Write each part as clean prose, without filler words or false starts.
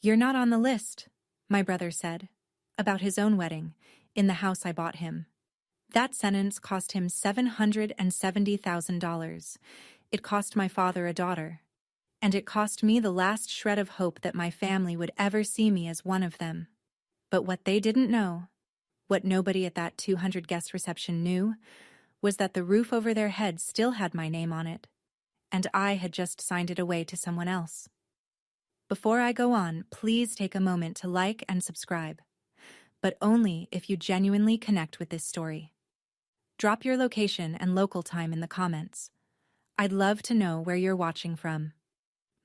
"You're not on the list," my brother said, about his own wedding, in the house I bought him. That sentence cost him $770,000. It cost my father a daughter. And it cost me the last shred of hope that my family would ever see me as one of them. But what they didn't know, what nobody at that 200-guest reception knew, was that the roof over their heads still had my name on it, and I had just signed it away to someone else. Before I go on, please take a moment to like and subscribe, but only if you genuinely connect with this story. Drop your location and local time in the comments. I'd love to know where you're watching from.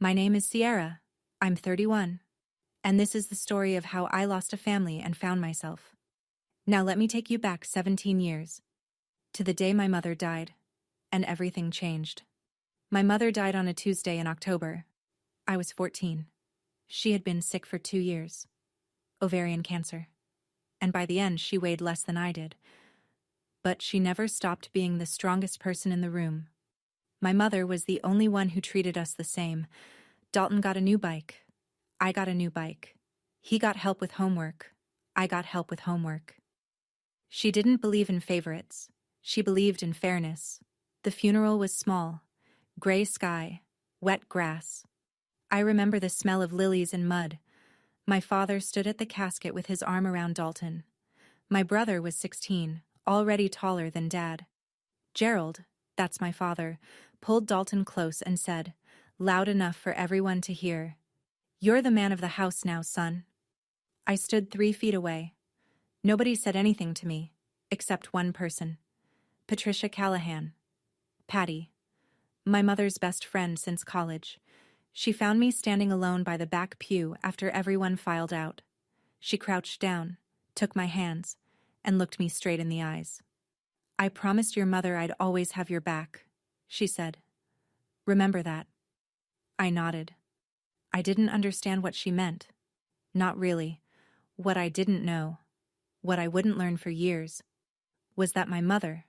My name is Sierra. I'm 31. And this is the story of how I lost a family and found myself. Now let me take you back 17 years, to the day my mother died, and everything changed. My mother died on a Tuesday in October. I was 14. She had been sick for 2 years. Ovarian cancer. And by the end, she weighed less than I did. But she never stopped being the strongest person in the room. My mother was the only one who treated us the same. Dalton got a new bike. I got a new bike. He got help with homework. I got help with homework. She didn't believe in favorites. She believed in fairness. The funeral was small. Gray sky. Wet grass. I remember the smell of lilies and mud. My father stood at the casket with his arm around Dalton. My brother was 16, already taller than Dad. Gerald, that's my father, pulled Dalton close and said, loud enough for everyone to hear, "You're the man of the house now, son." I stood 3 feet away. Nobody said anything to me, except one person. Patricia Callahan. Patty. My mother's best friend since college. She found me standing alone by the back pew after everyone filed out. She crouched down, took my hands, and looked me straight in the eyes. "I promised your mother I'd always have your back," she said. "Remember that." I nodded. I didn't understand what she meant. Not really. What I didn't know, what I wouldn't learn for years, was that my mother,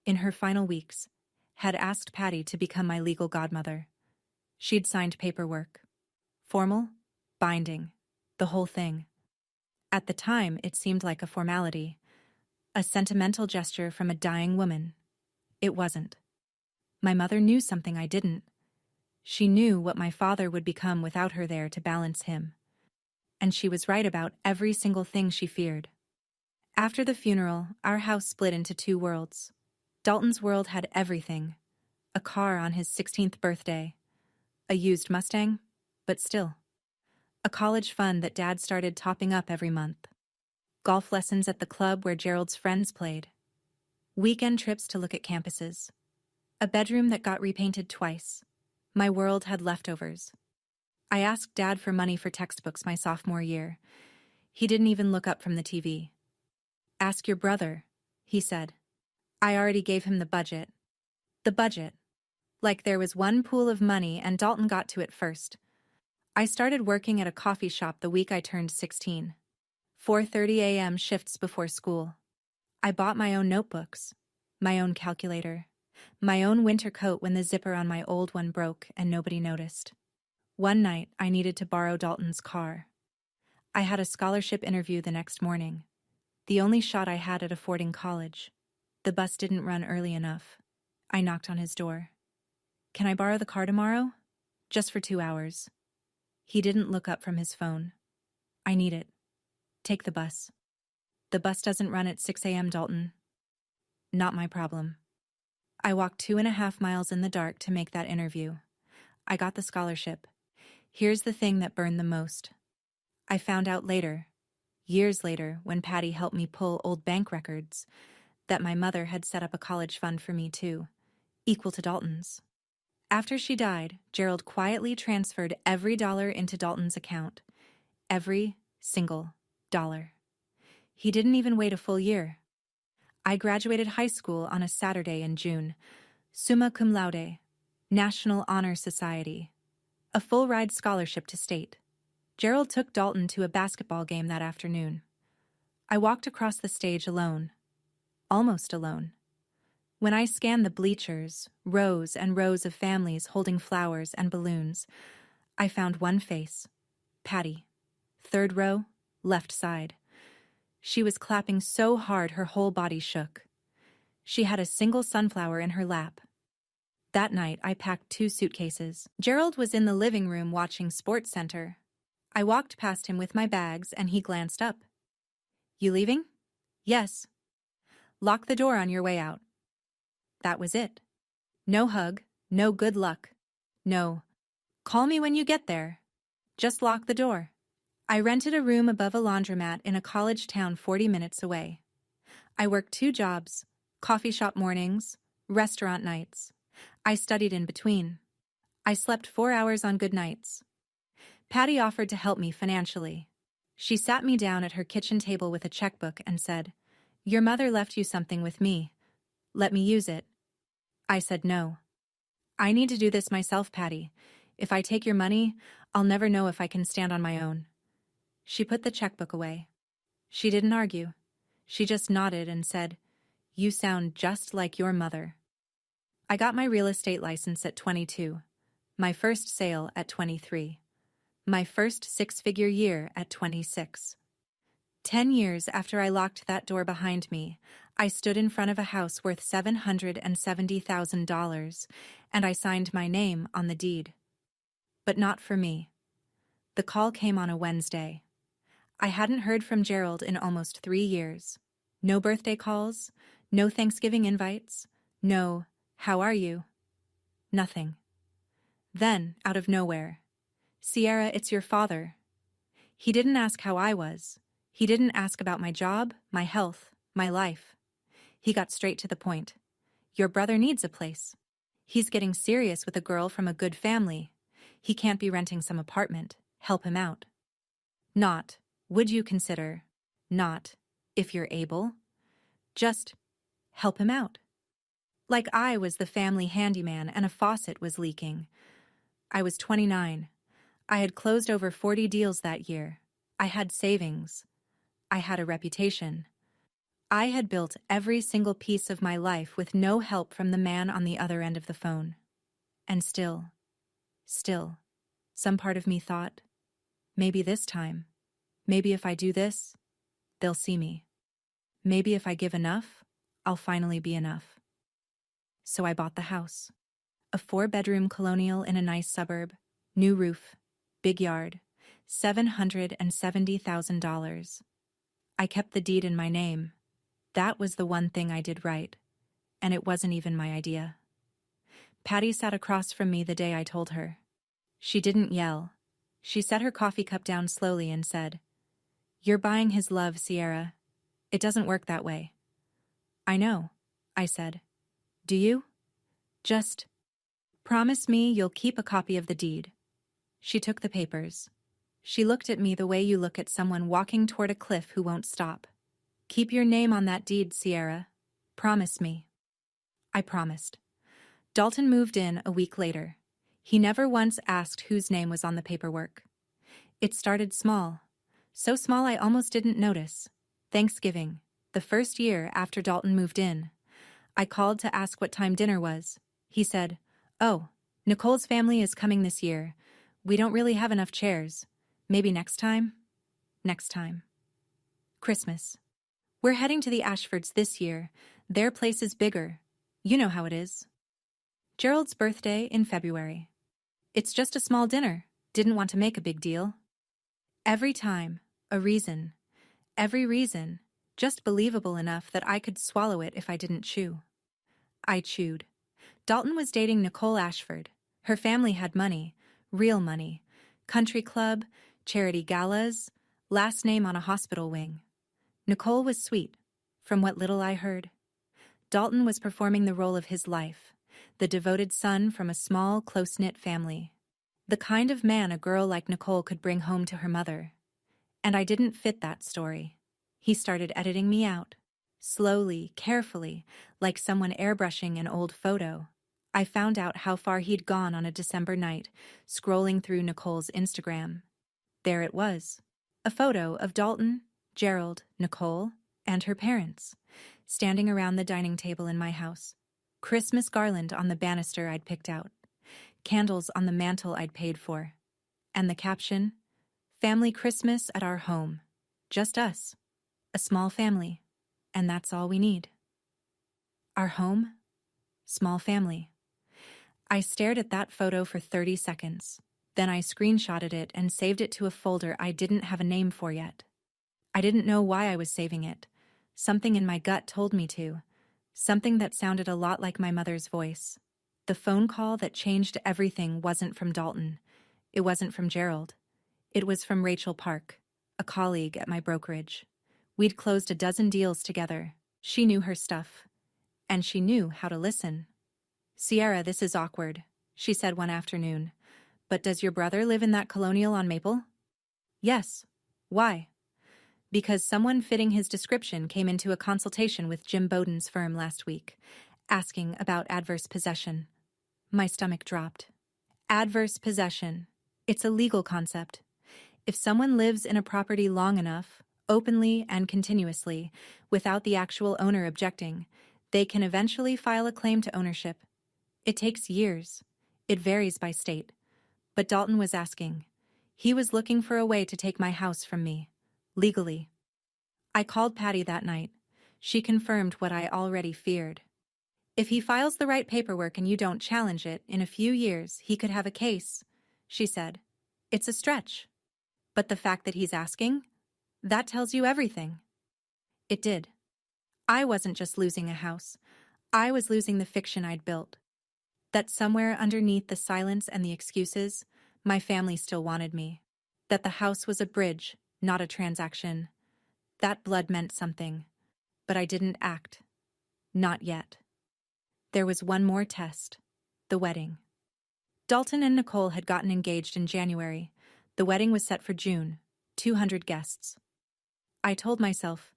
in her final weeks, had asked Patty to become my legal godmother. She'd signed paperwork. Formal, binding, the whole thing. At the time, it seemed like a formality, a sentimental gesture from a dying woman. It wasn't. My mother knew something I didn't. She knew what my father would become without her there to balance him. And she was right about every single thing she feared. After the funeral, our house split into 2 worlds. Dalton's world had everything. A car on his 16th birthday. A used Mustang, but still. A college fund that Dad started topping up every month. Golf lessons at the club where Gerald's friends played. Weekend trips to look at campuses. A bedroom that got repainted twice. My world had leftovers. I asked Dad for money for textbooks my sophomore year. He didn't even look up from the TV. "Ask your brother," he said. I already gave him the budget. The budget. Like there was one pool of money and Dalton got to it first. I started working at a coffee shop the week I turned 16. 4:30 a.m. shifts before school. I bought my own notebooks, my own calculator, my own winter coat when the zipper on my old one broke and nobody noticed. One night, I needed to borrow Dalton's car. I had a scholarship interview the next morning, the only shot I had at affording college. The bus didn't run early enough. I knocked on his door. "Can I borrow the car tomorrow? Just for 2 hours." He didn't look up from his phone. "I need it. Take the bus." "The bus doesn't run at 6 a.m., Dalton." "Not my problem." I walked 2.5 miles in the dark to make that interview. I got the scholarship. Here's the thing that burned the most. I found out later, years later, when Patty helped me pull old bank records, that my mother had set up a college fund for me too, equal to Dalton's. After she died, Gerald quietly transferred every dollar into Dalton's account. Every single dollar. He didn't even wait a full year. I graduated high school on a Saturday in June, summa cum laude, National Honor Society, a full-ride scholarship to state. Gerald took Dalton to a basketball game that afternoon. I walked across the stage alone, almost alone. When I scanned the bleachers, rows and rows of families holding flowers and balloons, I found one face, Patty. Third row, left side. She was clapping so hard her whole body shook. She had a single sunflower in her lap. That night, I packed 2 suitcases. Gerald was in the living room watching Sports Center. I walked past him with my bags and he glanced up. "You leaving?" "Yes." "Lock the door on your way out." That was it. No hug, no good luck. No, "Call me when you get there." Just lock the door. I rented a room above a laundromat in a college town 40 minutes away. I worked 2 jobs, coffee shop mornings, restaurant nights. I studied in between. I slept 4 hours on good nights. Patty offered to help me financially. She sat me down at her kitchen table with a checkbook and said, "Your mother left you something with me. Let me use it." I said no. "I need to do this myself, Patty. If I take your money, I'll never know if I can stand on my own." She put the checkbook away. She didn't argue. She just nodded and said, "You sound just like your mother." I got my real estate license at 22, my first sale at 23, my first 6-figure year at 26. 10 years after I locked that door behind me, I stood in front of a house worth $770,000, and I signed my name on the deed. But not for me. The call came on a Wednesday. I hadn't heard from Gerald in almost 3 years. No birthday calls, no Thanksgiving invites, no, "How are you?" Nothing. Then, out of nowhere, "Sierra, it's your father." He didn't ask how I was. He didn't ask about my job, my health, my life. He got straight to the point. "Your brother needs a place. He's getting serious with a girl from a good family. He can't be renting some apartment. Help him out." Not, "Would you consider?" Not, "If you're able." Just, help him out. Like I was the family handyman and a faucet was leaking. I was 29. I had closed over 40 deals that year. I had savings. I had a reputation. I had built every single piece of my life with no help from the man on the other end of the phone. And still, some part of me thought, maybe this time, maybe if I do this, they'll see me. Maybe if I give enough, I'll finally be enough. So I bought the house. A 4-bedroom colonial in a nice suburb, new roof, big yard, $770,000. I kept the deed in my name. That was the one thing I did right, and it wasn't even my idea. Patty sat across from me the day I told her. She didn't yell. She set her coffee cup down slowly and said, "You're buying his love, Sierra. It doesn't work that way." "I know," I said. "Do you?" "Just promise me you'll keep a copy of the deed." She took the papers. She looked at me the way you look at someone walking toward a cliff who won't stop. "Keep your name on that deed, Sierra. Promise me." I promised. Dalton moved in a week later. He never once asked whose name was on the paperwork. It started small. So small I almost didn't notice. Thanksgiving, the first year after Dalton moved in. I called to ask what time dinner was. He said, "Oh, Nicole's family is coming this year. We don't really have enough chairs. Maybe next time?" Next time. Christmas. "We're heading to the Ashfords this year. Their place is bigger. You know how it is." Gerald's birthday in February. "It's just a small dinner. Didn't want to make a big deal." Every time, a reason. Every reason, just believable enough that I could swallow it if I didn't chew. I chewed. Dalton was dating Nicole Ashford. Her family had money, real money. Country club, charity galas, last name on a hospital wing. Nicole was sweet, from what little I heard. Dalton was performing the role of his life, the devoted son from a small, close-knit family. The kind of man a girl like Nicole could bring home to her mother. And I didn't fit that story. He started editing me out. Slowly, carefully, like someone airbrushing an old photo. I found out how far he'd gone on a December night, scrolling through Nicole's Instagram. There it was. A photo of Dalton, Gerald, Nicole, and her parents, standing around the dining table in my house. Christmas garland on the banister I'd picked out. Candles on the mantel I'd paid for. And the caption, Family Christmas at our home. Just us. A small family. And that's all we need. Our home? Small family. I stared at that photo for 30 seconds. Then I screenshotted it and saved it to a folder I didn't have a name for yet. I didn't know why I was saving it. Something in my gut told me to. Something that sounded a lot like my mother's voice. The phone call that changed everything wasn't from Dalton. It wasn't from Gerald. It was from Rachel Park, a colleague at my brokerage. We'd closed a dozen deals together. She knew her stuff. And she knew how to listen. "Sierra, this is awkward," she said one afternoon. "But does your brother live in that colonial on Maple?" "Yes." "Why?" "Because someone fitting his description came into a consultation with Jim Bowden's firm last week, asking about adverse possession." My stomach dropped. Adverse possession. It's a legal concept. If someone lives in a property long enough, openly and continuously, without the actual owner objecting, they can eventually file a claim to ownership. It takes years. It varies by state. But Dalton was asking. He was looking for a way to take my house from me. Legally. I called Patty that night. She confirmed what I already feared. "If he files the right paperwork and you don't challenge it, in a few years he could have a case," she said. "It's a stretch. But the fact that he's asking, that tells you everything." It did. I wasn't just losing a house. I was losing the fiction I'd built. That somewhere underneath the silence and the excuses, my family still wanted me. That the house was a bridge, not a transaction. That blood meant something. But I didn't act. Not yet. There was one more test. The wedding. Dalton and Nicole had gotten engaged in January. The wedding was set for June. 200 guests. I told myself,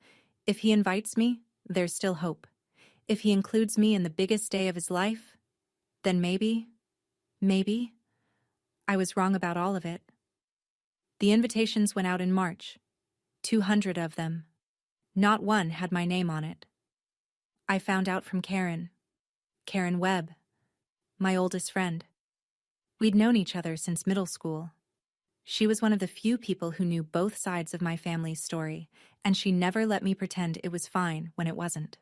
if he invites me, there's still hope. If he includes me in the biggest day of his life, then maybe. I was wrong about all of it. The invitations went out in March. 200 of them. Not one had my name on it. I found out from Karen Webb, my oldest friend. We'd known each other since middle school. She was one of the few people who knew both sides of my family's story, and she never let me pretend it was fine when it wasn't.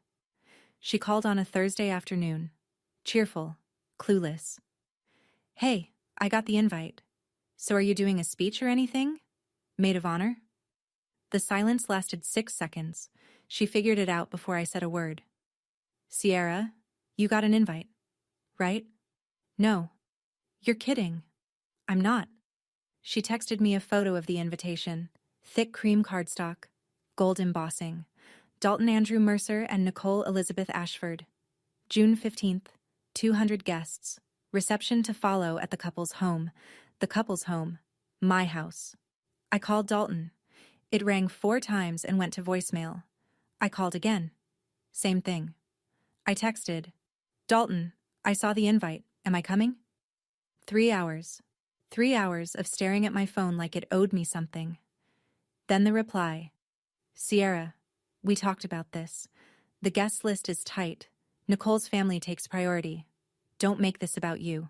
She called on a Thursday afternoon. Cheerful, clueless. "Hey, I got the invite. So are you doing a speech or anything? Maid of honor?" The silence lasted 6 seconds. She figured it out before I said a word. "Sierra, you got an invite, right?" "No." "You're kidding." "I'm not." She texted me a photo of the invitation. Thick cream cardstock. Gold embossing. Dalton Andrew Mercer and Nicole Elizabeth Ashford. June 15th. 200 guests. Reception to follow at the couple's home. The couple's home. My house. I called Dalton. It rang 4 times and went to voicemail. I called again. Same thing. I texted, "Dalton, I saw the invite. Am I coming?" 3 hours. 3 hours of staring at my phone like it owed me something. Then the reply. "Sierra, we talked about this. The guest list is tight. Nicole's family takes priority. Don't make this about you.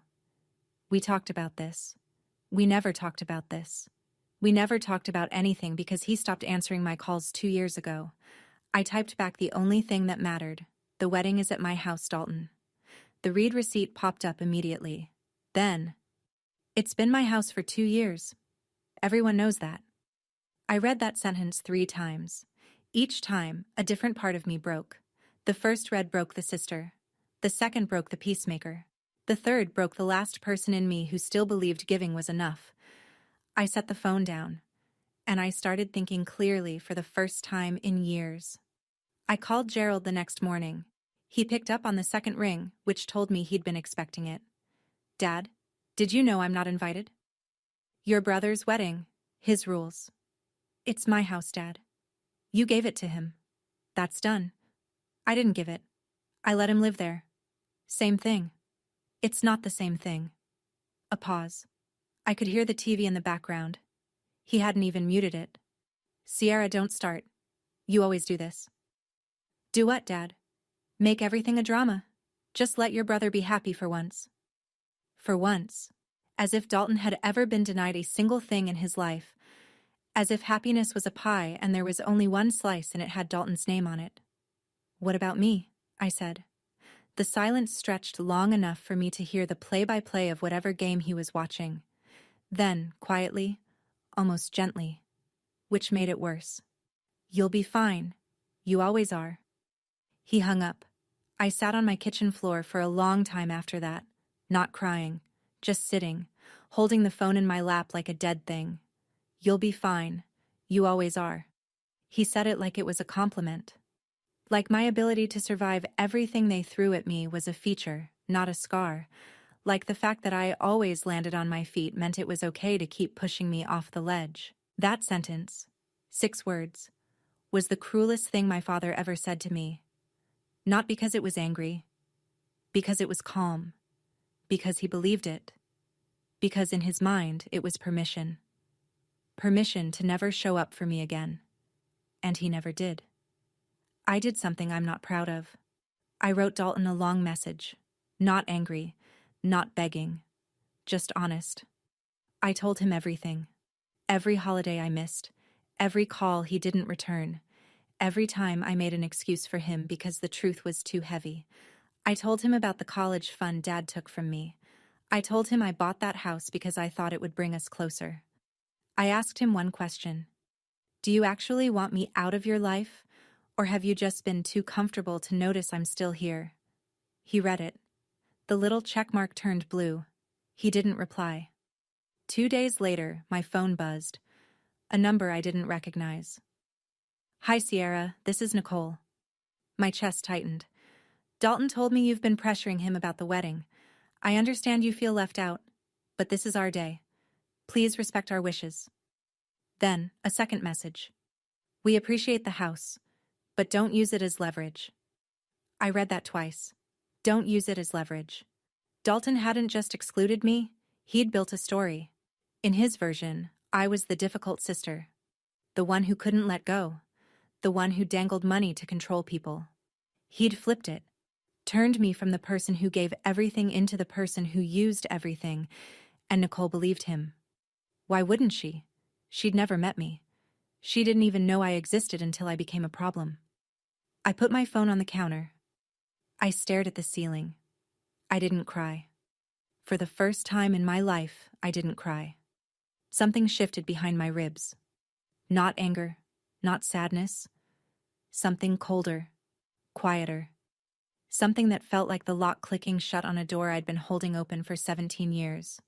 We talked about this. We never talked about this. We never talked about anything because he stopped answering my calls 2 years ago." I typed back the only thing that mattered. "The wedding is at my house, Dalton." The read receipt popped up immediately. Then, "It's been my house for 2 years. Everyone knows that." I read that sentence 3 times. Each time, a different part of me broke. The first read broke the sister. The second broke the peacemaker. The third broke the last person in me who still believed giving was enough. I set the phone down, and I started thinking clearly for the first time in years. I called Gerald the next morning. He picked up on the second ring, which told me he'd been expecting it. "Dad, did you know I'm not invited?" "Your brother's wedding. His rules." "It's my house, Dad. You gave it to him. That's done." "I didn't give it. I let him live there." "Same thing." "It's not the same thing." A pause. I could hear the TV in the background. He hadn't even muted it. "Sierra, don't start. You always do this." "Do what, Dad?" "Make everything a drama. Just let your brother be happy for once." For once. As if Dalton had ever been denied a single thing in his life. as if happiness was a pie and there was only one slice and it had Dalton's name on it. "What about me?" I said. The silence stretched long enough for me to hear the play-by-play of whatever game he was watching. Then, quietly, almost gently, which made it worse. "You'll be fine. You always are." He hung up. I sat on my kitchen floor for a long time after that, not crying, just sitting, holding the phone in my lap like a dead thing. "You'll be fine. You always are." He said it like it was a compliment. Like my ability to survive everything they threw at me was a feature, not a scar. Like the fact that I always landed on my feet meant it was okay to keep pushing me off the ledge. That sentence, 6 words, was the cruelest thing my father ever said to me. Not because it was angry, because it was calm, because he believed it, because in his mind it was permission. Permission to never show up for me again. And he never did. I did something I'm not proud of. I wrote Dalton a long message, not angry, not begging, just honest. I told him everything. Every holiday I missed, every call he didn't return, every time I made an excuse for him because the truth was too heavy. I told him about the college fund Dad took from me. I told him I bought that house because I thought it would bring us closer. I asked him one question. "Do you actually want me out of your life, or have you just been too comfortable to notice I'm still here?" He read it. The little checkmark turned blue. He didn't reply. 2 days later, my phone buzzed. A number I didn't recognize. "Hi, Sierra, this is Nicole." My chest tightened. "Dalton told me you've been pressuring him about the wedding. I understand you feel left out, but this is our day. Please respect our wishes." Then, a second message. "We appreciate the house, but don't use it as leverage." I read that twice. Don't use it as leverage. Dalton hadn't just excluded me, he'd built a story. In his version, I was the difficult sister. The one who couldn't let go. The one who dangled money to control people. He'd flipped it. Turned me from the person who gave everything into the person who used everything, and Nicole believed him. Why wouldn't she? She'd never met me. She didn't even know I existed until I became a problem. I put my phone on the counter. I stared at the ceiling. I didn't cry. For the first time in my life, I didn't cry. Something shifted behind my ribs. Not anger, not sadness. Something colder, quieter. Something that felt like the lock clicking shut on a door I'd been holding open for 17 years.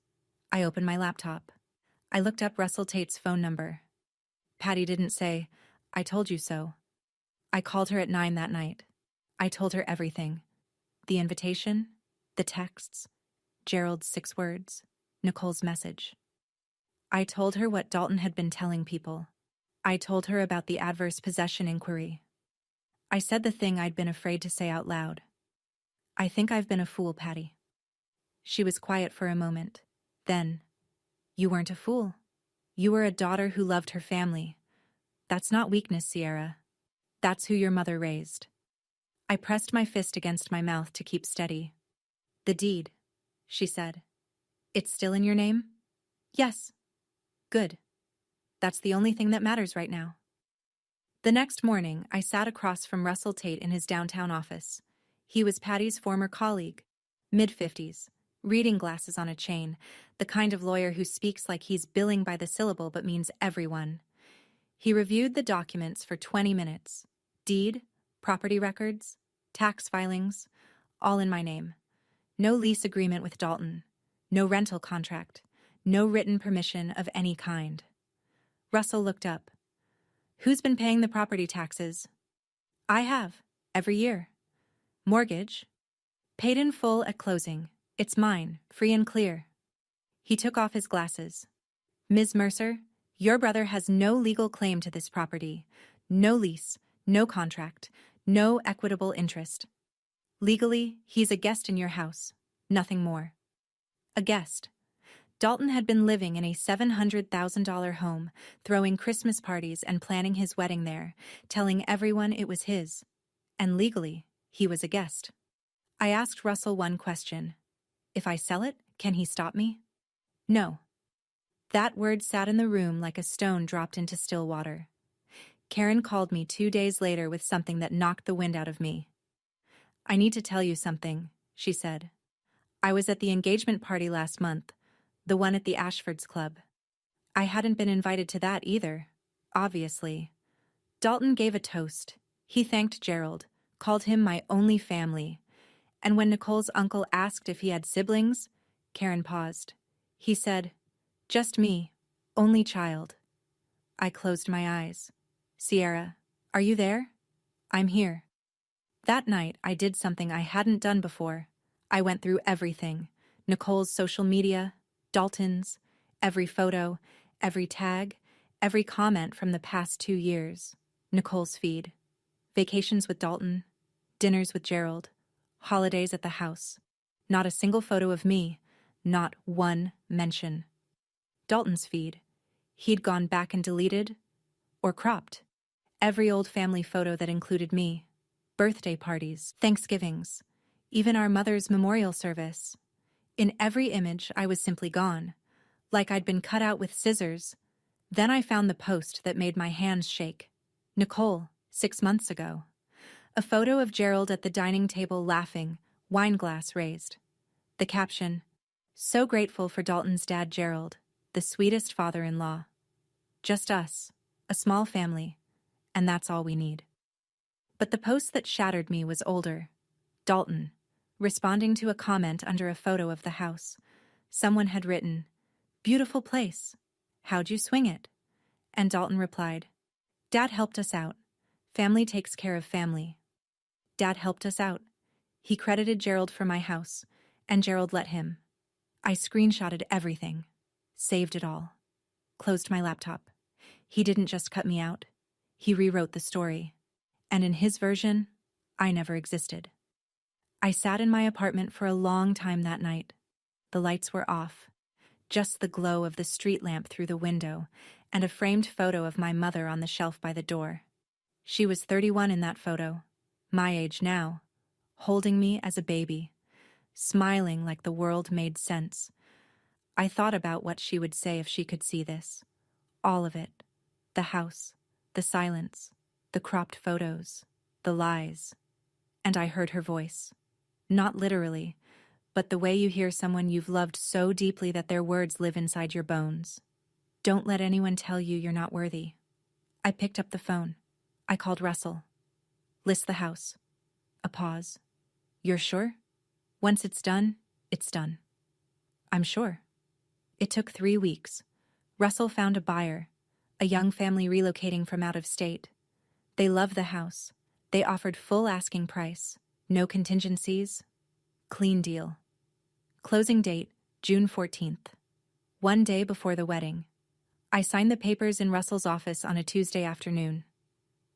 I opened my laptop. I looked up Russell Tate's phone number. Patty didn't say, "I told you so." I called her at 9 that night. I told her everything. The invitation, the texts, Gerald's 6 words, Nicole's message. I told her what Dalton had been telling people. I told her about the adverse possession inquiry. I said the thing I'd been afraid to say out loud. "I think I've been a fool, Patty." She was quiet for a moment. Then, "You weren't a fool. You were a daughter who loved her family. That's not weakness, Sierra. That's who your mother raised." I pressed my fist against my mouth to keep steady. "The deed," she said. "It's still in your name?" "Yes." "Good. That's the only thing that matters right now." The next morning, I sat across from Russell Tate in his downtown office. He was Patty's former colleague, mid-50s, reading glasses on a chain, the kind of lawyer who speaks like he's billing by the syllable but means everyone. He reviewed the documents for 20 minutes. Deed, property records, tax filings, all in my name. No lease agreement with Dalton. No rental contract. No written permission of any kind. Russell looked up. "Who's been paying the property taxes?" "I have, every year." "Mortgage?" "Paid in full at closing. It's mine, free and clear." He took off his glasses. "Ms. Mercer, your brother has no legal claim to this property. No lease, no contract, no equitable interest. Legally, he's a guest in your house, nothing more." A guest. Dalton had been living in a $700,000 home, throwing Christmas parties and planning his wedding there, telling everyone it was his. And legally, he was a guest. I asked Russell one question. "If I sell it, can he stop me?" "No." That word sat in the room like a stone dropped into still water. Karen called me 2 days later with something that knocked the wind out of me. "I need to tell you something," she said. "I was at the engagement party last month, the one at the Ashfords Club. I hadn't been invited to that either, obviously. Dalton gave a toast. He thanked Gerald, called him my only family. And when Nicole's uncle asked if he had siblings, Karen paused. He said, 'Just me, only child.' I closed my eyes. 'Sierra, are you there?' 'I'm here.' That night, I did something I hadn't done before. I went through everything. Nicole's social media, Dalton's, every photo, every tag, every comment from the past 2 years. Nicole's feed. Vacations with Dalton, dinners with Gerald, holidays at the house. Not a single photo of me, not one mention. Dalton's feed. He'd gone back and deleted, or cropped, every old family photo that included me. Birthday parties, Thanksgivings, even our mother's memorial service. In every image, I was simply gone, like I'd been cut out with scissors. Then I found the post that made my hands shake. Nicole, 6 months ago. A photo of Gerald at the dining table laughing, wine glass raised. The caption, "So grateful for Dalton's dad Gerald, the sweetest father-in-law. Just us, a small family, and that's all we need." But the post that shattered me was older. Dalton, responding to a comment under a photo of the house. Someone had written, "Beautiful place. How'd you swing it?" And Dalton replied, "Dad helped us out. Family takes care of family." Dad helped us out. He credited Gerald for my house, and Gerald let him. I screenshotted everything, saved it all, closed my laptop. He didn't just cut me out. He rewrote the story. And in his version, I never existed. I sat in my apartment for a long time that night. The lights were off, just the glow of the street lamp through the window, and a framed photo of my mother on the shelf by the door. She was 31 in that photo, my age now, holding me as a baby, smiling like the world made sense. I thought about what she would say if she could see this. All of it. The house, the silence, the cropped photos, the lies. And I heard her voice. Not literally, but the way you hear someone you've loved so deeply that their words live inside your bones. "Don't let anyone tell you you're not worthy." I picked up the phone. I called Russell. "List the house." A pause. "You're sure?" "Once it's done, it's done." "I'm sure." It took 3 weeks. Russell found a buyer, a young family relocating from out of state. They loved the house. They offered full asking price, no contingencies. Clean deal. Closing date, June 14th. 1 day before the wedding. I signed the papers in Russell's office on a Tuesday afternoon.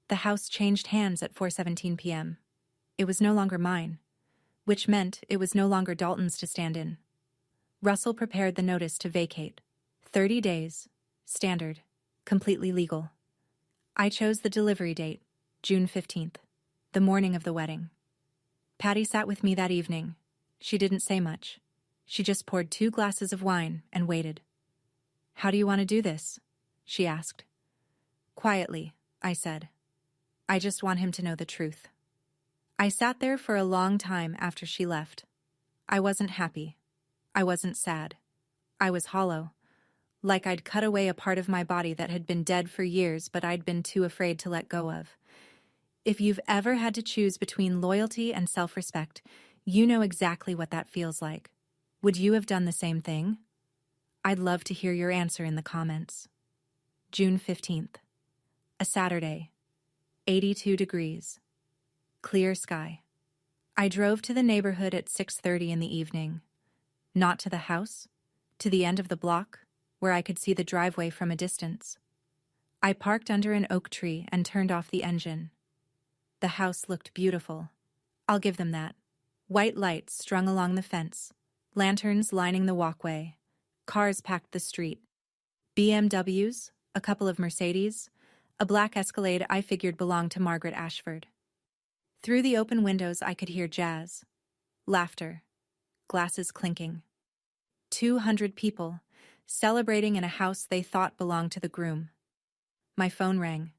The house changed hands at 4:17 p.m. It was no longer mine, which meant it was no longer Dalton's to stand in. Russell prepared the notice to vacate. 30 days. Standard. Completely legal. I chose the delivery date, June 15th, the morning of the wedding. Patty sat with me that evening. She didn't say much. She just poured 2 glasses of wine and waited. "How do you want to do this?" she asked. "Quietly," I said. "I just want him to know the truth." I sat there for a long time after she left. I wasn't happy. I wasn't sad. I was hollow, like I'd cut away a part of my body that had been dead for years but I'd been too afraid to let go of. If you've ever had to choose between loyalty and self-respect, you know exactly what that feels like. Would you have done the same thing? I'd love to hear your answer in the comments. June 15th. A Saturday. 82 degrees. Clear sky. I drove to the neighborhood at 6:30 in the evening. Not to the house, to the end of the block, where I could see the driveway from a distance. I parked under an oak tree and turned off the engine. The house looked beautiful. I'll give them that. White lights strung along the fence, lanterns lining the walkway, cars packed the street. BMWs, a couple of Mercedes, a black Escalade I figured belonged to Margaret Ashford. Through the open windows I could hear jazz, laughter, glasses clinking. 200 people, celebrating in a house they thought belonged to the groom. My phone rang.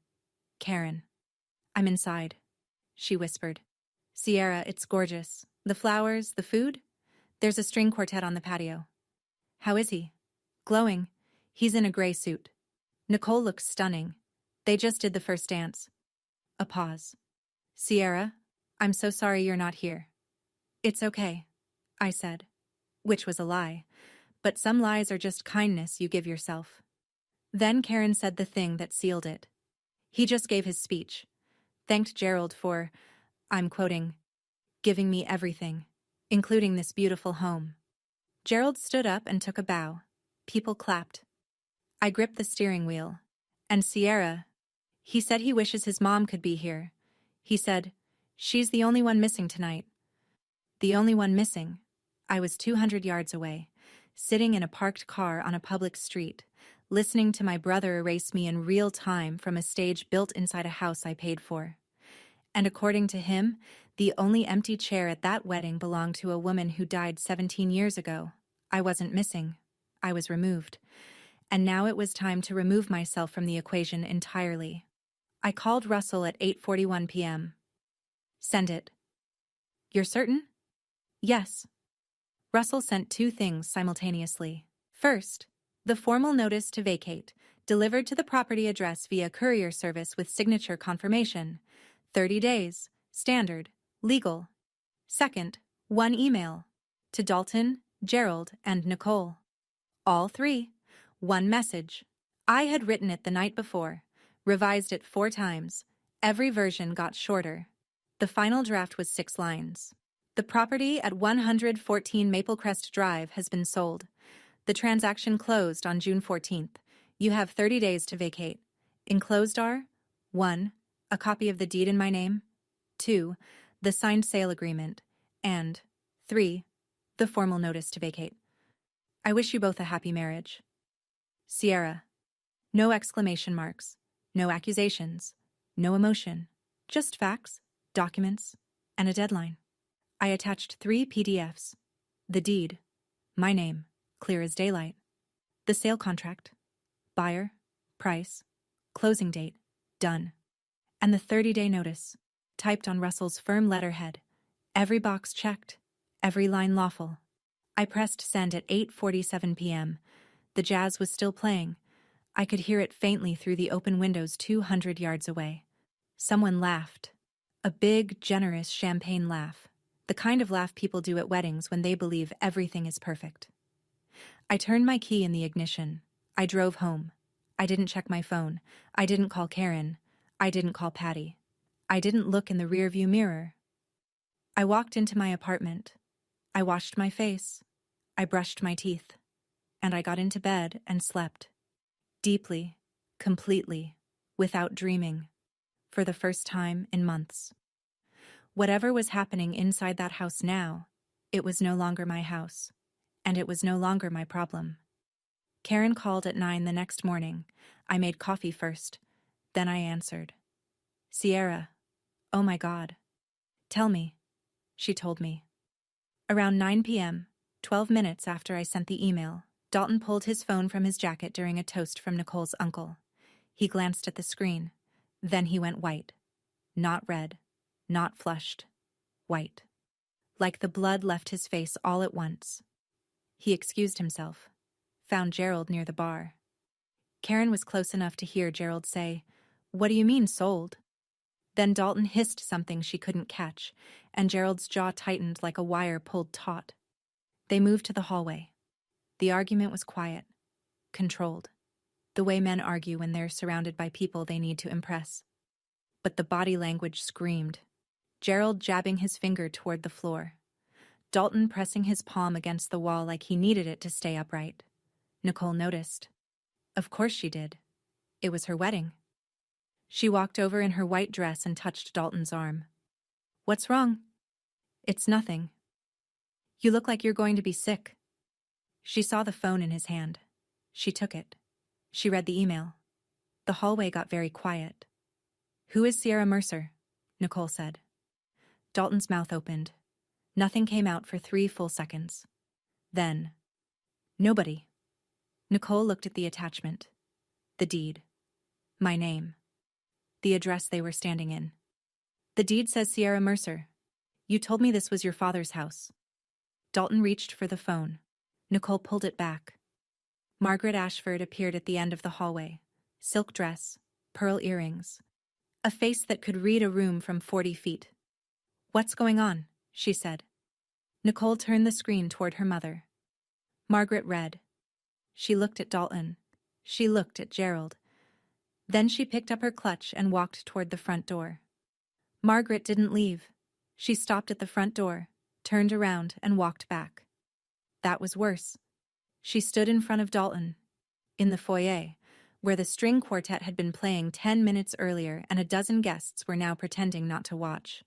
Karen. I'm inside, she whispered. Sierra, it's gorgeous. The flowers, the food? There's a string quartet on the patio. How is he? Glowing. He's in a gray suit. Nicole looks stunning. They just did the first dance. A pause. Sierra, I'm so sorry you're not here. It's okay, I said, which was a lie, but some lies are just kindness you give yourself. Then Karen said the thing that sealed it. He just gave his speech, thanked Gerald for, I'm quoting, giving me everything, including this beautiful home. Gerald stood up and took a bow. People clapped. I gripped the steering wheel. And Sierra, he said he wishes his mom could be here. He said, she's the only one missing tonight. The only one missing. I was 200 yards away, sitting in a parked car on a public street, listening to my brother erase me in real time from a stage built inside a house I paid for. And according to him, the only empty chair at that wedding belonged to a woman who died 17 years ago. I wasn't missing. I was removed. And now it was time to remove myself from the equation entirely. I called Russell at 8:41 p.m. Send it. You're certain? Yes. Russell sent two things simultaneously. First, the formal notice to vacate, delivered to the property address via courier service with signature confirmation. 30 days, standard, legal. Second, one email. To Dalton, Gerald, and Nicole. All three. One message. I had written it the night before, revised it 4 times. Every version got shorter. The final draft was 6 lines. The property at 114 Maplecrest Drive has been sold. The transaction closed on June 14th. You have 30 days to vacate. Enclosed are 1. A copy of the deed in my name. 2. The signed sale agreement. And 3. The formal notice to vacate. I wish you both a happy marriage. Sierra. No exclamation marks. No accusations. No emotion. Just facts, documents, and a deadline. I attached 3 PDFs. The deed. My name. Clear as daylight. The sale contract. Buyer. Price. Closing date. Done. And the 30-day notice. Typed on Russell's firm letterhead. Every box checked. Every line lawful. I pressed send at 8:47 p.m. The jazz was still playing. I could hear it faintly through the open windows 200 yards away. Someone laughed. A big, generous champagne laugh. The kind of laugh people do at weddings when they believe everything is perfect. I turned my key in the ignition. I drove home. I didn't check my phone. I didn't call Karen. I didn't call Patty. I didn't look in the rearview mirror. I walked into my apartment. I washed my face. I brushed my teeth. And I got into bed and slept. Deeply, completely, without dreaming, for the first time in months. Whatever was happening inside that house now, it was no longer my house, and it was no longer my problem. Karen called at 9 the next morning. I made coffee first, then I answered. Sierra, oh my God. Tell me, she told me. Around 9 p.m., 12 minutes after I sent the email, Dalton pulled his phone from his jacket during a toast from Nicole's uncle. He glanced at the screen. Then he went white. Not red. Not flushed. White. Like the blood left his face all at once. He excused himself. Found Gerald near the bar. Karen was close enough to hear Gerald say, "What do you mean, sold?" Then Dalton hissed something she couldn't catch, and Gerald's jaw tightened like a wire pulled taut. They moved to the hallway. The argument was quiet, controlled, the way men argue when they're surrounded by people they need to impress. But the body language screamed. Gerald jabbing his finger toward the floor. Dalton pressing his palm against the wall like he needed it to stay upright. Nicole noticed. Of course she did. It was her wedding. She walked over in her white dress and touched Dalton's arm. What's wrong? It's nothing. You look like you're going to be sick. She saw the phone in his hand. She took it. She read the email. The hallway got very quiet. Who is Sierra Mercer? Nicole said. Dalton's mouth opened. Nothing came out for 3 full seconds. Then, nobody. Nicole looked at the attachment. The deed. My name. The address they were standing in. The deed says Sierra Mercer. You told me this was your father's house. Dalton reached for the phone. Nicole pulled it back. Margaret Ashford appeared at the end of the hallway. Silk dress, pearl earrings. A face that could read a room from 40 feet. What's going on? She said. Nicole turned the screen toward her mother. Margaret read. She looked at Dalton. She looked at Gerald. Then she picked up her clutch and walked toward the front door. Margaret didn't leave. She stopped at the front door, turned around, and walked back. That was worse. She stood in front of Dalton, in the foyer, where the string quartet had been playing 10 minutes earlier and a dozen guests were now pretending not to watch.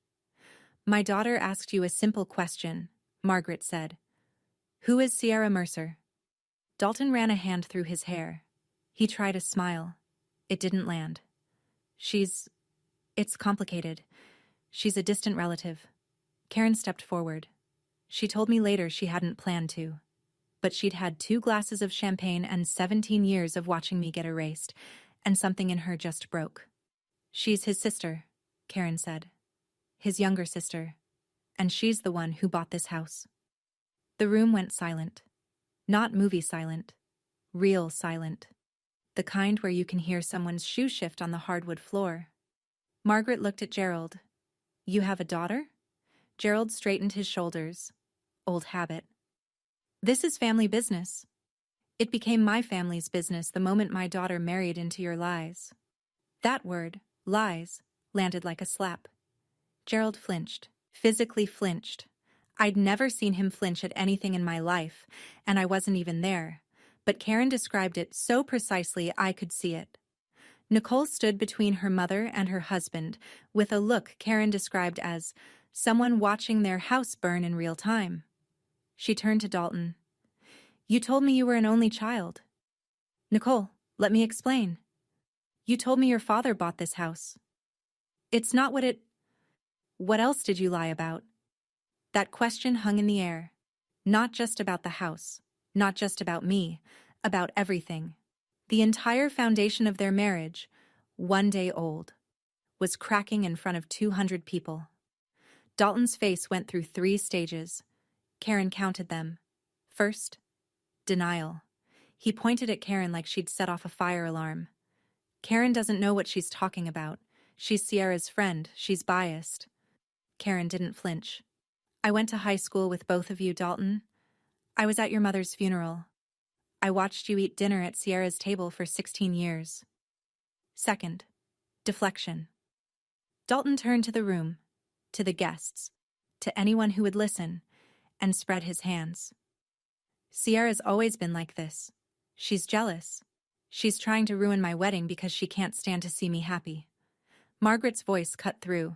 My daughter asked you a simple question, Margaret said. Who is Sierra Mercer? Dalton ran a hand through his hair. He tried a smile. It didn't land. It's complicated. She's a distant relative. Karen stepped forward. She told me later she hadn't planned to. But she'd had 2 glasses of champagne and 17 years of watching me get erased, and something in her just broke. She's his sister, Karen said. His younger sister. And she's the one who bought this house. The room went silent. Not movie silent. Real silent. The kind where you can hear someone's shoe shift on the hardwood floor. Margaret looked at Gerald. You have a daughter? Gerald straightened his shoulders. Old habit. This is family business. It became my family's business the moment my daughter married into your lies. That word, lies, landed like a slap. Gerald flinched, physically flinched. I'd never seen him flinch at anything in my life, and I wasn't even there. But Karen described it so precisely I could see it. Nicole stood between her mother and her husband, with a look Karen described as someone watching their house burn in real time. She turned to Dalton. You told me you were an only child. Nicole, let me explain. You told me your father bought this house. It's not What else did you lie about? That question hung in the air. Not just about the house, not just about me, about everything. The entire foundation of their marriage, 1 day old, was cracking in front of 200 people. Dalton's face went through 3 stages. Karen counted them. First, denial. He pointed at Karen like she'd set off a fire alarm. Karen doesn't know what she's talking about. She's Sierra's friend. She's biased. Karen didn't flinch. I went to high school with both of you, Dalton. I was at your mother's funeral. I watched you eat dinner at Sierra's table for 16 years. Second, deflection. Dalton turned to the room, to the guests, to anyone who would listen, and spread his hands. Sierra's always been like this. She's jealous. She's trying to ruin my wedding because she can't stand to see me happy. Margaret's voice cut through.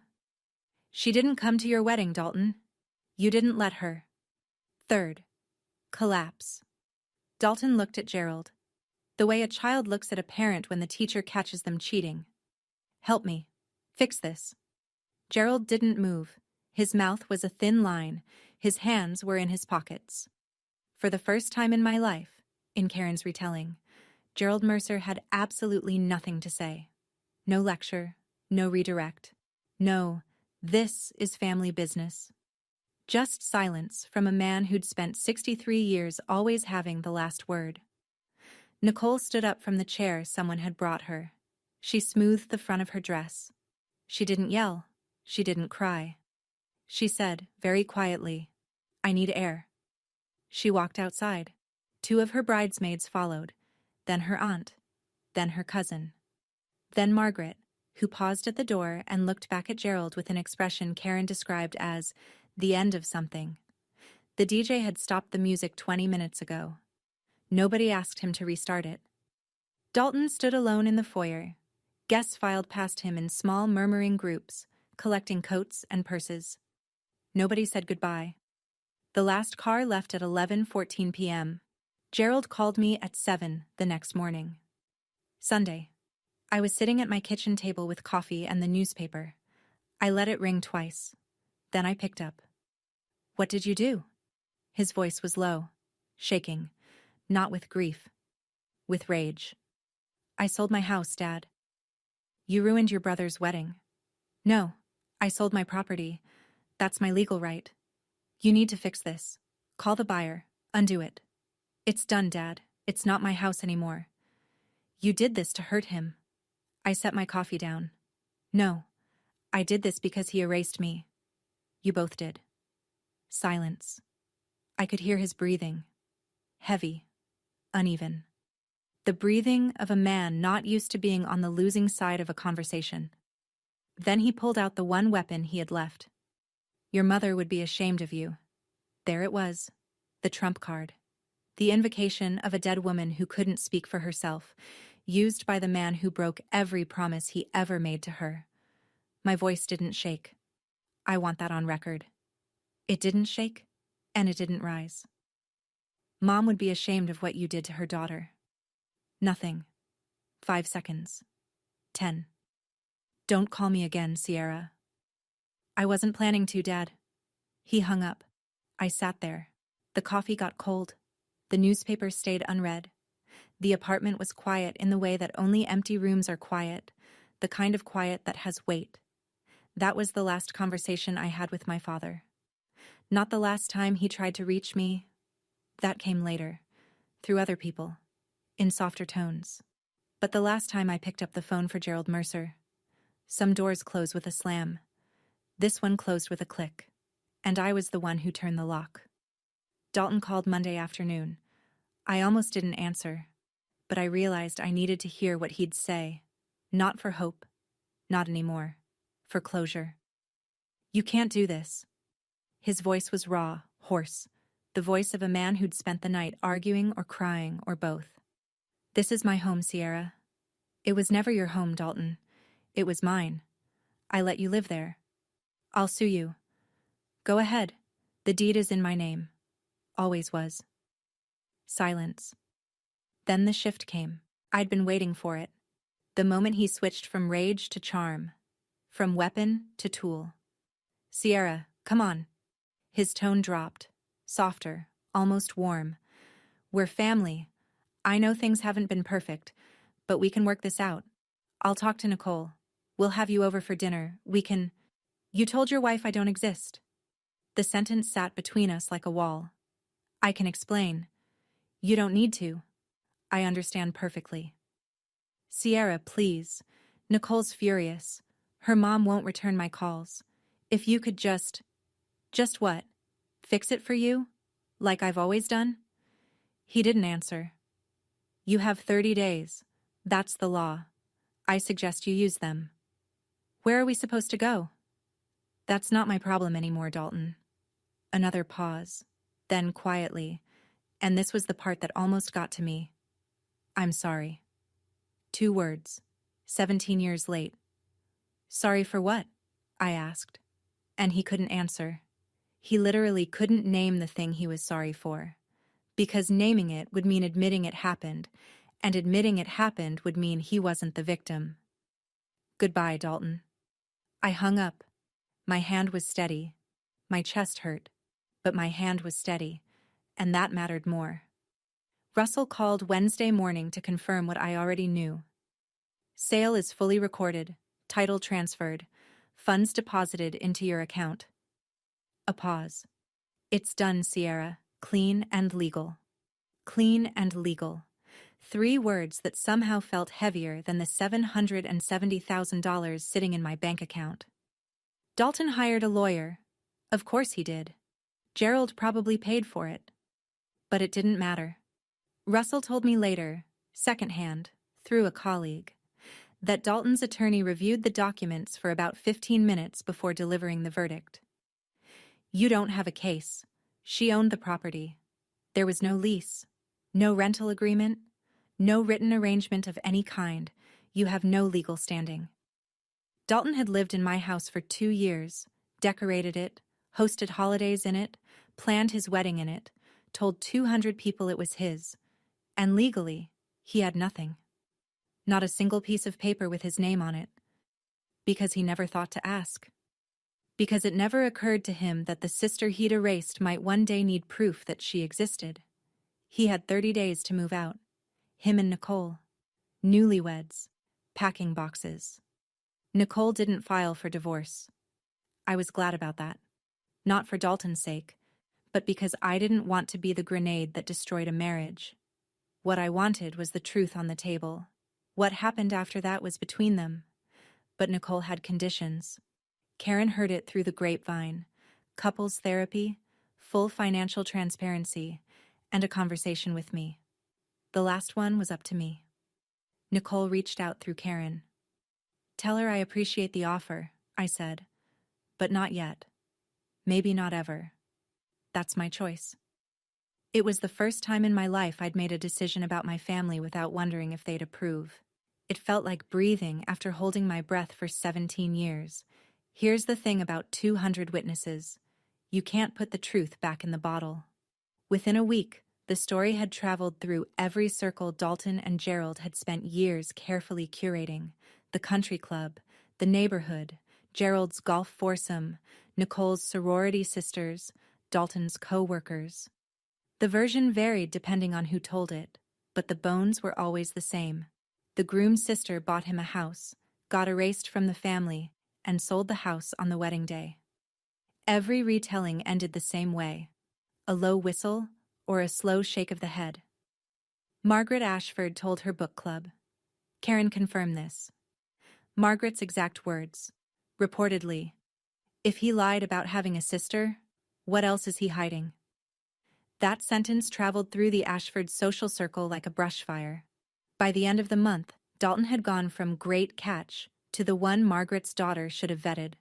She didn't come to your wedding, Dalton. You didn't let her. Third, collapse. Dalton looked at Gerald, the way a child looks at a parent when the teacher catches them cheating. Help me. Fix this. Gerald didn't move. His mouth was a thin line. His hands were in his pockets. For the first time in my life, in Karen's retelling, Gerald Mercer had absolutely nothing to say. No lecture, no redirect. No, this is family business. Just silence from a man who'd spent 63 years always having the last word. Nicole stood up from the chair someone had brought her. She smoothed the front of her dress. She didn't yell. She didn't cry. She said, very quietly, I need air. She walked outside. 2 of her bridesmaids followed, then her aunt, then her cousin. Then Margaret, who paused at the door and looked back at Gerald with an expression Karen described as the end of something. The DJ had stopped the music 20 minutes ago. Nobody asked him to restart it. Dalton stood alone in the foyer. Guests filed past him in small murmuring groups, collecting coats and purses. Nobody said goodbye. The last car left at 11:14 p.m. Gerald called me at 7 the next morning. Sunday. I was sitting at my kitchen table with coffee and the newspaper. I let it ring twice. Then I picked up. What did you do? His voice was low, shaking, not with grief, with rage. I sold my house, Dad. You ruined your brother's wedding. No, I sold my property. That's my legal right. You need to fix this. Call the buyer. Undo it. It's done, Dad. It's not my house anymore. You did this to hurt him. I set my coffee down. No, I did this because he erased me. You both did. Silence. I could hear his breathing. Heavy. Uneven. The breathing of a man not used to being on the losing side of a conversation. Then he pulled out the one weapon he had left. Your mother would be ashamed of you. There it was. The trump card. The invocation of a dead woman who couldn't speak for herself, used by the man who broke every promise he ever made to her. My voice didn't shake. I want that on record. It didn't shake, and it didn't rise. Mom would be ashamed of what you did to her daughter. Nothing. 5 seconds. 10. Don't call me again, Sierra. I wasn't planning to, Dad. He hung up. I sat there. The coffee got cold. The newspaper stayed unread. The apartment was quiet in the way that only empty rooms are quiet, the kind of quiet that has weight. That was the last conversation I had with my father. Not the last time he tried to reach me. That came later, through other people, in softer tones. But the last time I picked up the phone for Gerald Mercer. Some doors close with a slam. This one closed with a click. And I was the one who turned the lock. Dalton called Monday afternoon. I almost didn't answer, but I realized I needed to hear what he'd say. Not for hope. Not anymore. For closure. You can't do this. His voice was raw, hoarse, the voice of a man who'd spent the night arguing or crying or both. This is my home, Sierra. It was never your home, Dalton. It was mine. I let you live there. I'll sue you. Go ahead. The deed is in my name. Always was. Silence. Then the shift came. I'd been waiting for it. The moment he switched from rage to charm. From weapon to tool. Sierra, come on. His tone dropped. Softer, almost warm. We're family. I know things haven't been perfect, but we can work this out. I'll talk to Nicole. We'll have you over for dinner. We can... You told your wife I don't exist. The sentence sat between us like a wall. I can explain. You don't need to. I understand perfectly. Sierra, please. Nicole's furious. Her mom won't return my calls. If you could just... Just what? Fix it for you? Like I've always done? He didn't answer. You have 30 days. That's the law. I suggest you use them. Where are we supposed to go? That's not my problem anymore, Dalton. Another pause. Then quietly, and this was the part that almost got to me. I'm sorry. 2 words. 17 years late. Sorry for what? I asked. And he couldn't answer. He literally couldn't name the thing he was sorry for. Because naming it would mean admitting it happened, and admitting it happened would mean he wasn't the victim. Goodbye, Dalton. I hung up. My hand was steady. My chest hurt, but my hand was steady, and that mattered more. Russell called Wednesday morning to confirm what I already knew. Sale is fully recorded, title transferred, funds deposited into your account. A pause. It's done, Sierra. Clean and legal. Clean and legal. 3 words that somehow felt heavier than the $770,000 sitting in my bank account. Dalton hired a lawyer. Of course he did. Gerald probably paid for it. But it didn't matter. Russell told me later, secondhand, through a colleague, that Dalton's attorney reviewed the documents for about 15 minutes before delivering the verdict. You don't have a case. She owned the property. There was no lease, no rental agreement, no written arrangement of any kind. You have no legal standing. Dalton had lived in my house for 2 years, decorated it, hosted holidays in it, planned his wedding in it, told 200 people it was his, and legally, he had nothing. Not a single piece of paper with his name on it. Because he never thought to ask. Because it never occurred to him that the sister he'd erased might one day need proof that she existed. He had 30 days to move out. Him and Nicole. Newlyweds. Packing boxes. Nicole didn't file for divorce. I was glad about that. Not for Dalton's sake, but because I didn't want to be the grenade that destroyed a marriage. What I wanted was the truth on the table. What happened after that was between them. But Nicole had conditions. Karen heard it through the grapevine. Couples therapy, full financial transparency, and a conversation with me. The last one was up to me. Nicole reached out through Karen. "Tell her I appreciate the offer," I said. "But not yet. Maybe not ever. That's my choice." It was the first time in my life I'd made a decision about my family without wondering if they'd approve. It felt like breathing after holding my breath for 17 years. Here's the thing about 200 witnesses. You can't put the truth back in the bottle. Within a week, the story had traveled through every circle Dalton and Gerald had spent years carefully curating. The country club, the neighborhood, Gerald's golf foursome, Nicole's sorority sisters, Dalton's co-workers. The version varied depending on who told it, but the bones were always the same. The groom's sister bought him a house, got erased from the family, and sold the house on the wedding day. Every retelling ended the same way: a low whistle or a slow shake of the head. Margaret Ashford told her book club. Karen confirmed this. Margaret's exact words. Reportedly, "If he lied about having a sister, what else is he hiding?" That sentence traveled through the Ashford social circle like a brush fire. By the end of the month, Dalton had gone from great catch to the one Margaret's daughter should have vetted.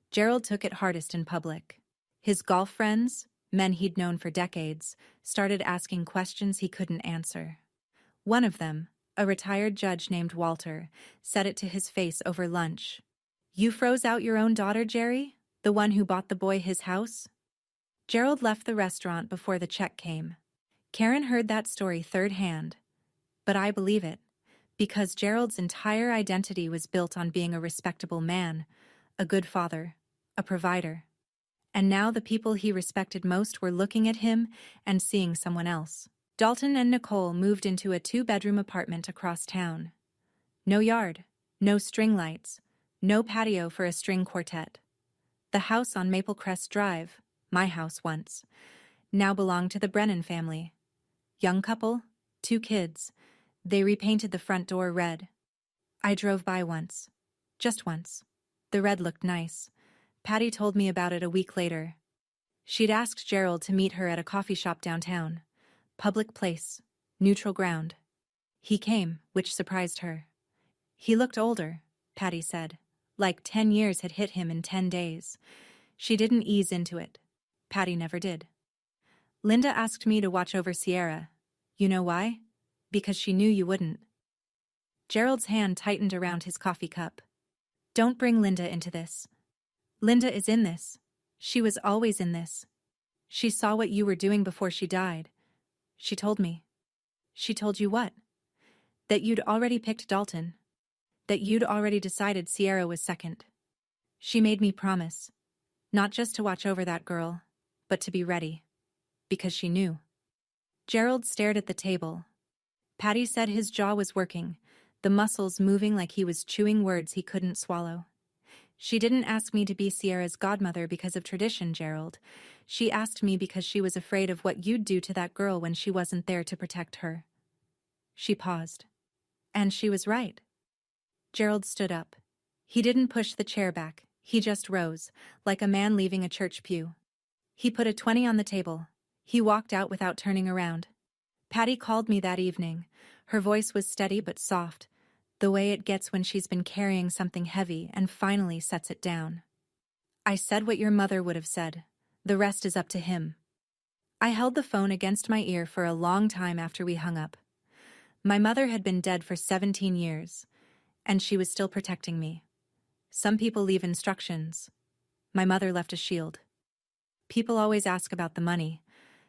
Gerald took it hardest in public. His golf friends, men he'd known for decades, started asking questions he couldn't answer. One of them, a retired judge named Walter, said it to his face over lunch. "You froze out your own daughter, Jerry? The one who bought the boy his house?" Gerald left the restaurant before the check came. Karen heard that story third hand. But I believe it, because Gerald's entire identity was built on being a respectable man, a good father, a provider. And now the people he respected most were looking at him and seeing someone else. Dalton and Nicole moved into a 2-bedroom apartment across town. No yard, no string lights, no patio for a string quartet. The house on Maple Crest Drive, my house once, now belonged to the Brennan family. Young couple, 2 kids. They repainted the front door red. I drove by once. Just once. The red looked nice. Patty told me about it a week later. She'd asked Gerald to meet her at a coffee shop downtown. Public place. Neutral ground. He came, which surprised her. He looked older, Patty said. Like 10 years had hit him in 10 days. She didn't ease into it. Patty never did. Linda asked me to watch over Sierra. You know why? Because she knew you wouldn't. Gerald's hand tightened around his coffee cup. Don't bring Linda into this. Linda is in this. She was always in this. She saw what you were doing before she died. She told me. She told you what? That you'd already picked Dalton. That you'd already decided Sierra was second. She made me promise. Not just to watch over that girl, but to be ready. Because she knew. Gerald stared at the table. Patty said his jaw was working, the muscles moving like he was chewing words he couldn't swallow. She didn't ask me to be Sierra's godmother because of tradition, Gerald. She asked me because she was afraid of what you'd do to that girl when she wasn't there to protect her. She paused. And she was right. Gerald stood up. He didn't push the chair back. He just rose, like a man leaving a church pew. He put a 20 on the table. He walked out without turning around. Patty called me that evening. Her voice was steady but soft, the way it gets when she's been carrying something heavy and finally sets it down. I said what your mother would have said. The rest is up to him. I held the phone against my ear for a long time after we hung up. My mother had been dead for 17 years, and she was still protecting me. Some people leave instructions. My mother left a shield. People always ask about the money.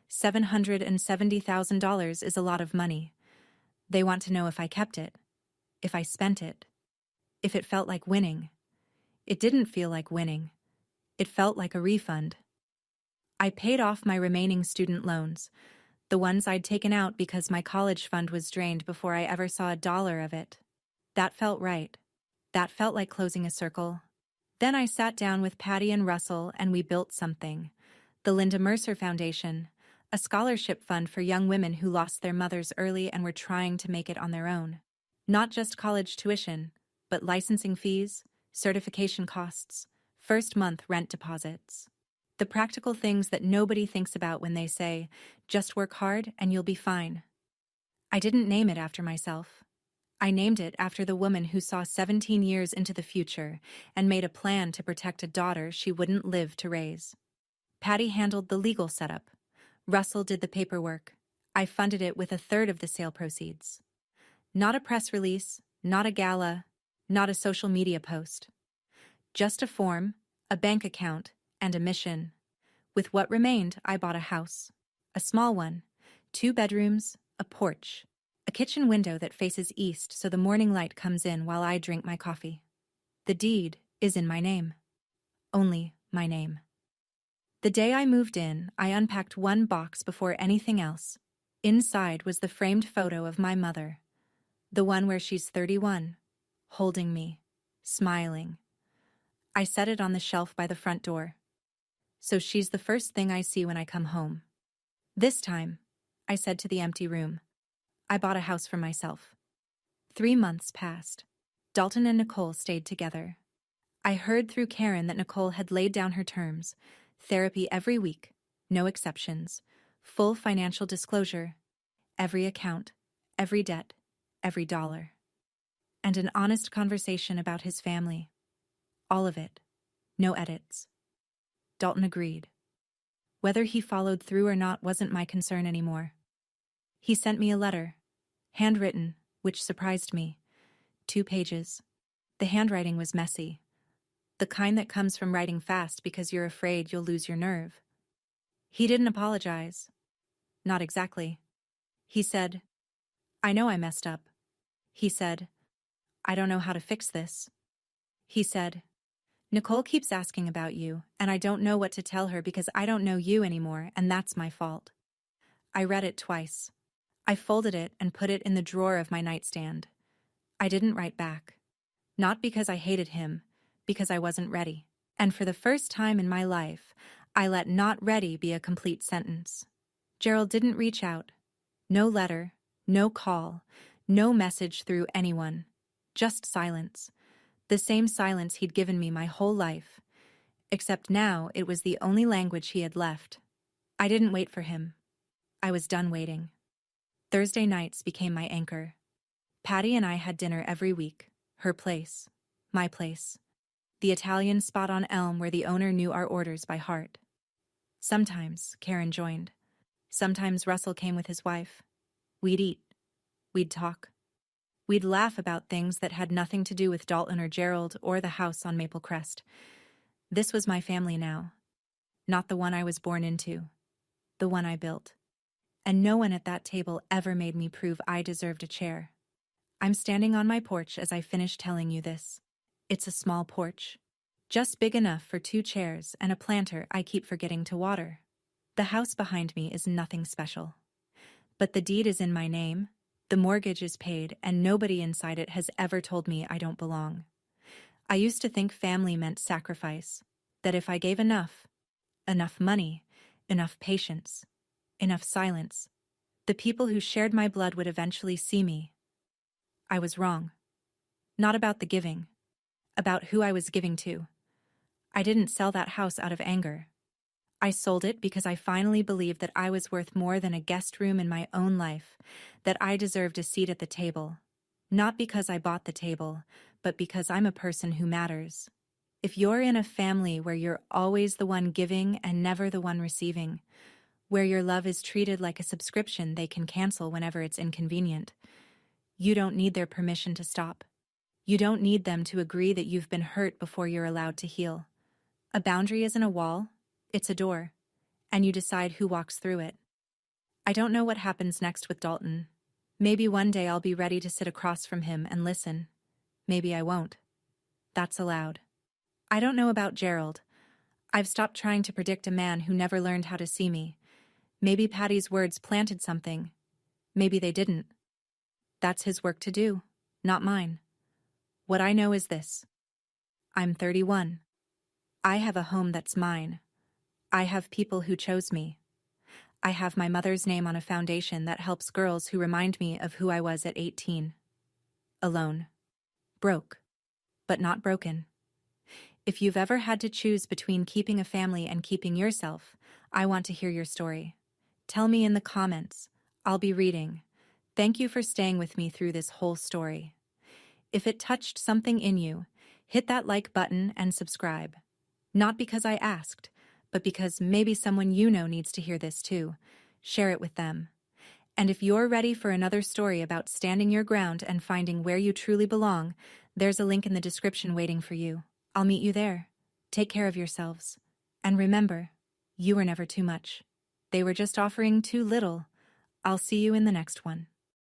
$770,000 is a lot of money. They want to know if I kept it, if I spent it, if it felt like winning. It didn't feel like winning. It felt like a refund. I paid off my remaining student loans. The ones I'd taken out because my college fund was drained before I ever saw a dollar of it. That felt right. That felt like closing a circle. Then I sat down with Patty and Russell and we built something. The Linda Mercer Foundation, a scholarship fund for young women who lost their mothers early and were trying to make it on their own. Not just college tuition, but licensing fees, certification costs, first month rent deposits. The practical things that nobody thinks about when they say, just work hard and you'll be fine. I didn't name it after myself. I named it after the woman who saw 17 years into the future and made a plan to protect a daughter she wouldn't live to raise. Patty handled the legal setup. Russell did the paperwork. I funded it with a third of the sale proceeds. Not a press release, not a gala, not a social media post. Just a form, a bank account, and a mission. With what remained, I bought a house. A small one, 2 bedrooms, a porch. A kitchen window that faces east so the morning light comes in while I drink my coffee. The deed is in my name. Only my name. The day I moved in, I unpacked one box before anything else. Inside was the framed photo of my mother. The one where she's 31, holding me, smiling. I set it on the shelf by the front door. So she's the first thing I see when I come home. This time, I said to the empty room, I bought a house for myself. 3 months passed. Dalton and Nicole stayed together. I heard through Karen that Nicole had laid down her terms, therapy every week, no exceptions, full financial disclosure, every account, every debt, every dollar. And an honest conversation about his family. All of it. No edits. Dalton agreed. Whether he followed through or not wasn't my concern anymore. He sent me a letter. Handwritten, which surprised me. 2 pages. The handwriting was messy. The kind that comes from writing fast because you're afraid you'll lose your nerve. He didn't apologize. Not exactly. He said, I know I messed up. He said, I don't know how to fix this. He said, Nicole keeps asking about you, and I don't know what to tell her because I don't know you anymore, and that's my fault. I read it twice. I folded it and put it in the drawer of my nightstand. I didn't write back. Not because I hated him, because I wasn't ready. And for the first time in my life, I let not ready be a complete sentence. Gerald didn't reach out. No letter, no call, no message through anyone. Just silence. The same silence he'd given me my whole life. Except now it was the only language he had left. I didn't wait for him. I was done waiting. Thursday nights became my anchor. Patty and I had dinner every week. Her place. My place. The Italian spot on Elm where the owner knew our orders by heart. Sometimes Karen joined. Sometimes Russell came with his wife. We'd eat. We'd talk. We'd laugh about things that had nothing to do with Dalton or Gerald or the house on Maple Crest. This was my family now. Not the one I was born into. The one I built. And no one at that table ever made me prove I deserved a chair. I'm standing on my porch as I finish telling you this. It's a small porch. Just big enough for 2 chairs and a planter I keep forgetting to water. The house behind me is nothing special. But the deed is in my name, the mortgage is paid, and nobody inside it has ever told me I don't belong. I used to think family meant sacrifice, that if I gave enough money, enough patience, enough silence, the people who shared my blood would eventually see me. I was wrong. Not about the giving. About who I was giving to. I didn't sell that house out of anger. I sold it because I finally believed that I was worth more than a guest room in my own life, that I deserved a seat at the table. Not because I bought the table, but because I'm a person who matters. If you're in a family where you're always the one giving and never the one receiving, where your love is treated like a subscription they can cancel whenever it's inconvenient, you don't need their permission to stop. You don't need them to agree that you've been hurt before you're allowed to heal. A boundary isn't a wall, it's a door, and you decide who walks through it. I don't know what happens next with Dalton. Maybe one day I'll be ready to sit across from him and listen. Maybe I won't. That's allowed. I don't know about Gerald. I've stopped trying to predict a man who never learned how to see me. Maybe Patty's words planted something. Maybe they didn't. That's his work to do, not mine. What I know is this. I'm 31. I have a home that's mine. I have people who chose me. I have my mother's name on a foundation that helps girls who remind me of who I was at 18. Alone. Broke. But not broken. If you've ever had to choose between keeping a family and keeping yourself, I want to hear your story. Tell me in the comments. I'll be reading. Thank you for staying with me through this whole story. If it touched something in you, hit that like button and subscribe. Not because I asked, but because maybe someone you know needs to hear this too. Share it with them. And if you're ready for another story about standing your ground and finding where you truly belong, there's a link in the description waiting for you. I'll meet you there. Take care of yourselves. And remember, you were never too much. They were just offering too little. I'll see you in the next one.